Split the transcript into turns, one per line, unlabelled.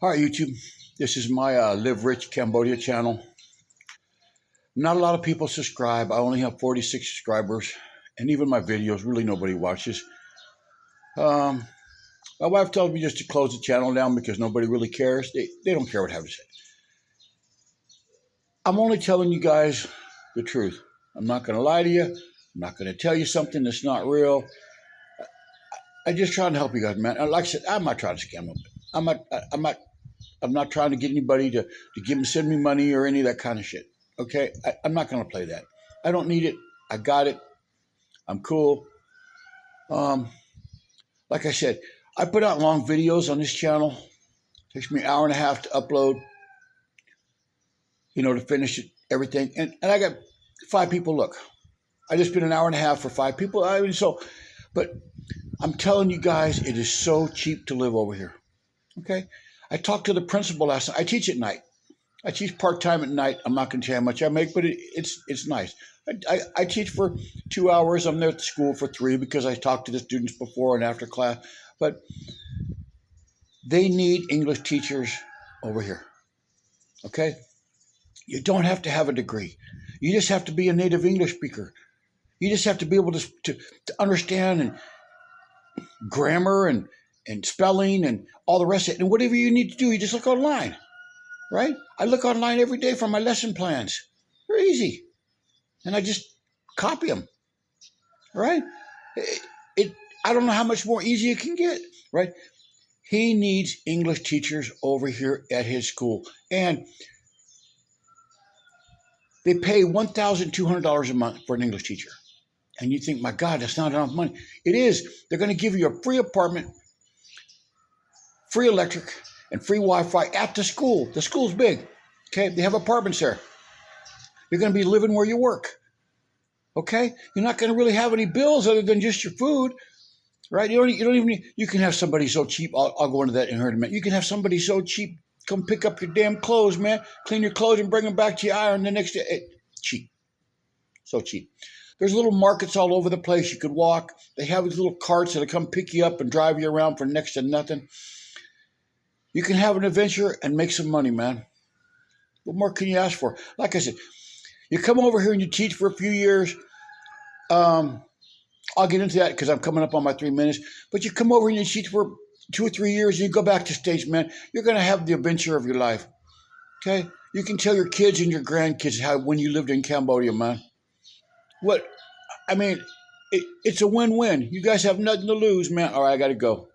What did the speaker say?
All right, YouTube. This is my Live Rich Cambodia channel. Not a lot of people subscribe. I only have 46 subscribers, and even my videos, really nobody watches. Um, my wife tells me just to close the channel down because nobody really cares. They don't care what I have to say. I'm only telling you guys the truth. I'm not going to lie to you. I'm not going to tell you something that's not real. I'm just trying to help you guys, man. And like I said, I'm not trying to scam them. I'm not. I'm not. I'm not trying to get anybody to send me money or any of that kind of shit. Okay, I'm not going to play that. I don't need it. I got it. I'm cool. Um, like I said, I put out long videos on this channel. It takes me an hour and a half to upload. To finish it, everything. And I got 5 people. Look, I just spent an hour and a half for 5 people. But I'm telling you guys, it is so cheap to live over here. Okay, I talked to the principal last night. I teach at night. I teach part-time at night. I'm not going to tell you how much I make, but it's nice. I teach for 2 hours. I'm there at the school for 3 because I talk to the students before and after class. But they need English teachers over here. Okay? You don't have to have a degree. You just have to be a native English speaker. You just have to be able to understand and grammar and spelling and all the rest of it. And whatever you need to do, you just look online. Right? I look online every day for my lesson plans. They're easy. And I just copy them. Right? I don't know how much more easy it can get. Right? He needs English teachers over here at his school. And they pay $1,200 a month for an English teacher. And you think, my God, that's not enough money. It is. They're going to give you a free apartment, free electric, and free Wi-Fi at the school. The school's big. Okay? They have apartments there. You're going to be living where you work. Okay? You're not going to really have any bills other than just your food. Right? You don't even need, you can have somebody so cheap. I'll go into that in a minute. You can have somebody so cheap come pick up your damn clothes, man. Clean your clothes and bring them back to your iron the next day. Cheap. So cheap. There's little markets all over the place. You could walk. They have these little carts that'll come pick you up and drive you around for next to nothing. You can have an adventure and make some money, man. What more can you ask for? Like I said, you come over here and you teach for a few years. I'll get into that because I'm coming up on my 3 minutes. But you come over and you teach for 2 or 3 years and you go back to States, man. You're going to have the adventure of your life. Okay? You can tell your kids and your grandkids how when you lived in Cambodia, man. It's a win-win. You guys have nothing to lose, man. All right, I got to go.